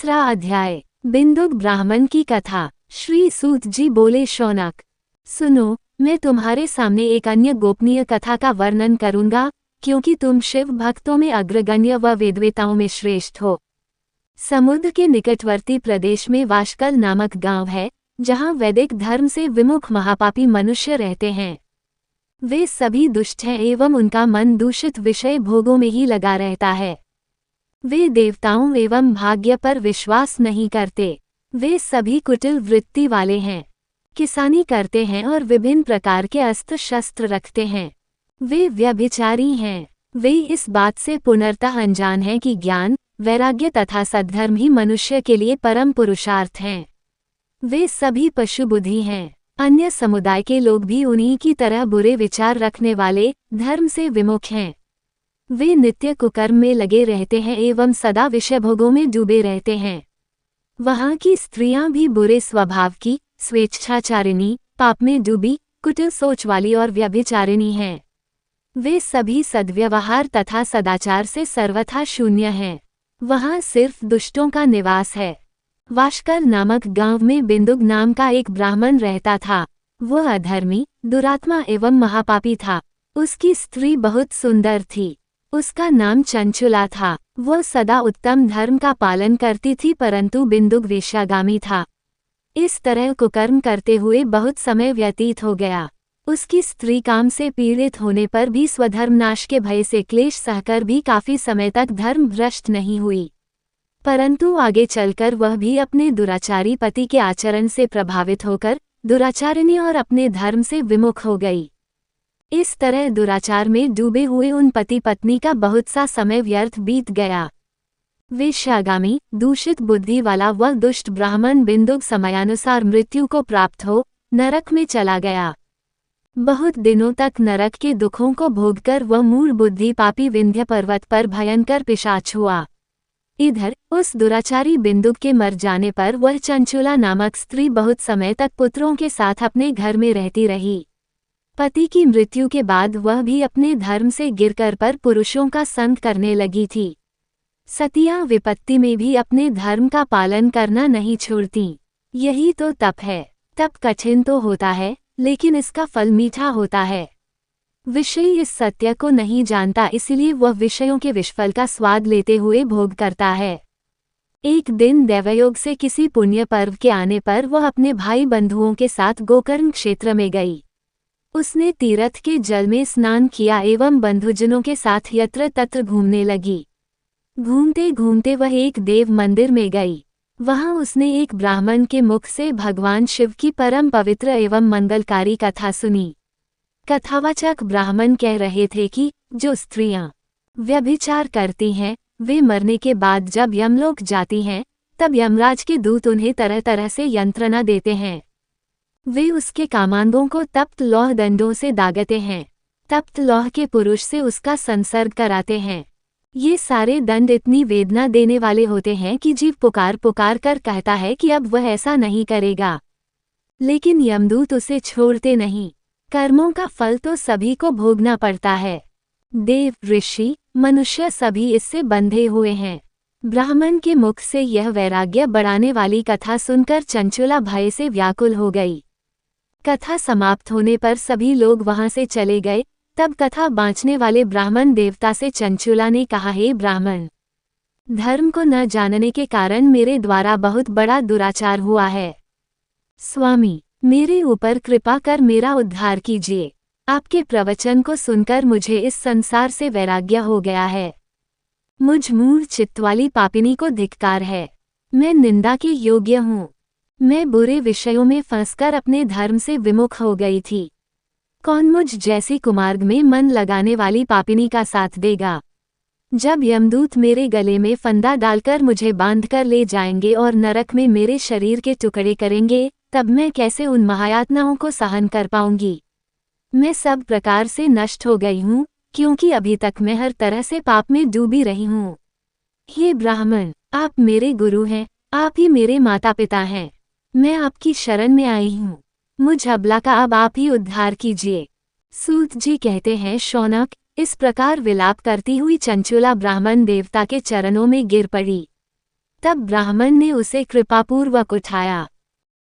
तीसरा अध्याय। बिंदुक ब्राह्मण की कथा। श्री सूत जी बोले, शौनक सुनो, मैं तुम्हारे सामने एक अन्य गोपनीय कथा का वर्णन करूंगा, क्योंकि तुम शिव भक्तों में अग्रगण्य व वेदवेताओं में श्रेष्ठ हो। समुद्र के निकटवर्ती प्रदेश में वाशकल नामक गांव है, जहां वैदिक धर्म से विमुख महापापी मनुष्य रहते हैं। वे सभी दुष्ट हैं एवं उनका मन दूषित विषय भोगों में ही लगा रहता है। वे देवताओं एवं भाग्य पर विश्वास नहीं करते। वे सभी कुटिल वृत्ति वाले हैं, किसानी करते हैं और विभिन्न प्रकार के अस्त्र शस्त्र रखते हैं। वे व्यभिचारी हैं। वे इस बात से पूर्णतः अनजान हैं कि ज्ञान, वैराग्य तथा सद्धर्म ही मनुष्य के लिए परम पुरुषार्थ हैं। वे सभी पशु बुद्धि हैं। अन्य समुदाय के लोग भी उन्हीं की तरह बुरे विचार रखने वाले, धर्म से विमुख हैं। वे नित्य कुकर्म में लगे रहते हैं एवं सदा विषय भोगों में डूबे रहते हैं। वहाँ की स्त्रियां भी बुरे स्वभाव की, स्वेच्छाचारिणी, पाप में डूबी, कुटिल सोच वाली और व्यभिचारिणी हैं। वे सभी सद्व्यवहार तथा सदाचार से सर्वथा शून्य हैं। वहाँ सिर्फ दुष्टों का निवास है। वाशकल नामक गांव में बिंदुक नाम का एक ब्राह्मण रहता था। वह अधर्मी, दुरात्मा एवं महापापी था। उसकी स्त्री बहुत सुंदर थी। उसका नाम चंचुला था। वह सदा उत्तम धर्म का पालन करती थी, परंतु बिंदुक वेश्यागामी था। इस तरह कुकर्म करते हुए बहुत समय व्यतीत हो गया। उसकी स्त्री काम से पीड़ित होने पर भी स्वधर्मनाश के भय से क्लेश सहकर भी काफी समय तक धर्म भ्रष्ट नहीं हुई, परंतु आगे चलकर वह भी अपने दुराचारी पति के आचरण से प्रभावित होकर दुराचारिणी और अपने धर्म से विमुख हो गई। इस तरह दुराचार में डूबे हुए उन पति पत्नी का बहुत सा समय व्यर्थ बीत गया। वेश्यागामी, दूषित बुद्धि वाला वह दुष्ट ब्राह्मण बिंदुक समयानुसार मृत्यु को प्राप्त हो नरक में चला गया। बहुत दिनों तक नरक के दुखों को भोगकर वह मूढ़ बुद्धि पापी विंध्य पर्वत पर भयंकर पिशाच हुआ। इधर उस दुराचारी बिंदुक के मर जाने पर वह चंचुला नामक स्त्री बहुत समय तक पुत्रों के साथ अपने घर में रहती रही। पति की मृत्यु के बाद वह भी अपने धर्म से गिरकर पर पुरुषों का संग करने लगी थी। सतियां विपत्ति में भी अपने धर्म का पालन करना नहीं छोड़ती। यही तो तप है। तप कठिन तो होता है, लेकिन इसका फल मीठा होता है। विषयी इस सत्य को नहीं जानता, इसलिए वह विषयों के विषफल का स्वाद लेते हुए भोग करता है। एक दिन दैवयोग से किसी पुण्य पर्व के आने पर वह अपने भाई बंधुओं के साथ गोकर्ण क्षेत्र में गई। उसने तीर्थ के जल में स्नान किया एवं बंधुजनों के साथ यत्र तत्र घूमने लगी। घूमते घूमते वह एक देव मंदिर में गई। वहां उसने एक ब्राह्मण के मुख से भगवान शिव की परम पवित्र एवं मंगलकारी कथा सुनी। कथावाचक ब्राह्मण कह रहे थे कि जो स्त्रियां व्यभिचार करती हैं, वे मरने के बाद जब यमलोक जाती हैं, तब यमराज के दूत उन्हें तरह तरह से यंत्रणा देते हैं। वे उसके कामांगों को तप्त लौह दंडों से दागते हैं। तप्त लौह के पुरुष से उसका संसर्ग कराते हैं। ये सारे दंड इतनी वेदना देने वाले होते हैं कि जीव पुकार पुकार कर कहता है कि अब वह ऐसा नहीं करेगा, लेकिन यमदूत उसे छोड़ते नहीं। कर्मों का फल तो सभी को भोगना पड़ता है। देव, ऋषि, मनुष्य सभी इससे बंधे हुए हैं। ब्राह्मण के मुख से यह वैराग्य बढ़ाने वाली कथा सुनकर चंचुला भय से व्याकुल हो गई। कथा समाप्त होने पर सभी लोग वहां से चले गए। तब कथा बाँचने वाले ब्राह्मण देवता से चंचुला ने कहा, हे ब्राह्मण, धर्म को न जानने के कारण मेरे द्वारा बहुत बड़ा दुराचार हुआ है। स्वामी, मेरे ऊपर कृपा कर मेरा उद्धार कीजिए। आपके प्रवचन को सुनकर मुझे इस संसार से वैराग्य हो गया है। मुझ मूढ़ चित्त वाली पापिनी को धिक्कार है। मैं निंदा के योग्य हूँ। मैं बुरे विषयों में फंसकर अपने धर्म से विमुख हो गई थी। कौन मुझ जैसी कुमार्ग में मन लगाने वाली पापिनी का साथ देगा? जब यमदूत मेरे गले में फंदा डालकर मुझे बांधकर ले जाएंगे और नरक में मेरे शरीर के टुकड़े करेंगे, तब मैं कैसे उन महायातनाओं को सहन कर पाऊंगी? मैं सब प्रकार से नष्ट हो गई हूँ, क्योंकि अभी तक मैं हर तरह से पाप में डूबी रही हूँ। हे ब्राह्मण, आप मेरे गुरु हैं, आप ही मेरे माता पिता हैं। मैं आपकी शरण में आई हूँ। मुझ अबला का अब आप ही उद्धार कीजिए। सूत जी कहते हैं, शौनक, इस प्रकार विलाप करती हुई चंचुला ब्राह्मण देवता के चरणों में गिर पड़ी। तब ब्राह्मण ने उसे कृपापूर्वक उठाया